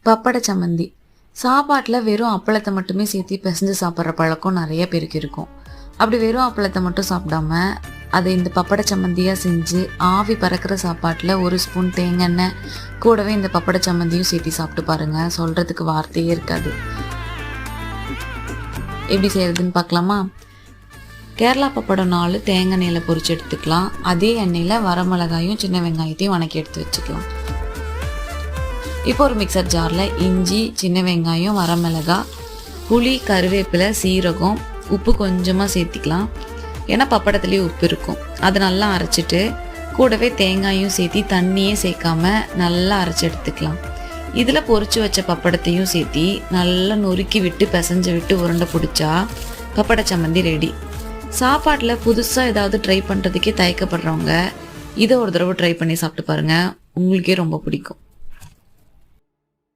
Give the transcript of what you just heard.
பப்பட சம்மந்தி. சாப்பாட்டில் வெறும் அப்பளத்தை மட்டுமே சேர்த்து பிசைஞ்சு சாப்பிட்ற பழக்கம் நிறைய பேருக்கு இருக்கும். அப்படி வெறும் அப்பளத்தை மட்டும் சாப்பிடாம அதை இந்த பப்பட சம்மந்தியாக செஞ்சு ஆவி பறக்கிற சாப்பாட்டில் ஒரு ஸ்பூன் தேங்காய் கூடவே இந்த பப்பட சம்மந்தியும் சேர்த்து சாப்பிட்டு பாருங்கள். சொல்கிறதுக்கு வார்த்தையே இருக்காது. எப்படி செய்கிறதுன்னு பார்க்கலாமா? கேரளா பப்படம் 4 தேங்காய் எண்ணெயில் பொரிச்சு எடுத்துக்கலாம். அதே எண்ணெயில் வரமிளகாயும் சின்ன வெங்காயத்தையும் வணக்கி எடுத்து வச்சுக்கலாம். இப்போ ஒரு மிக்சர் ஜாரில் இஞ்சி, சின்ன வெங்காயம், வரமிளகாய், புளி, கருவேப்பிலை, சீரகம், உப்பு கொஞ்சமாக சேர்த்திக்கலாம். ஏன்னா பப்படத்துலேயே உப்பு இருக்கும். அதை நல்லா அரைச்சிட்டு கூடவே தேங்காயும் சேர்த்தி தண்ணியே சேர்க்காம நல்லா அரைச்சி எடுத்துக்கலாம். இதில் பொரிச்சு வச்ச பப்படத்தையும் சேர்த்தி நல்லா நொறுக்கி விட்டு பிசைஞ்சு விட்டு உருண்டை பிடிச்சா பப்பட சம்மந்தி ரெடி. சாப்பாட்டில் புதுசாக ஏதாவது ட்ரை பண்ணுறதுக்கே தயக்கப்படுறவங்க இதை ஒரு தடவை ட்ரை பண்ணி சாப்பிட்டு பாருங்கள். உங்களுக்கே ரொம்ப பிடிக்கும்.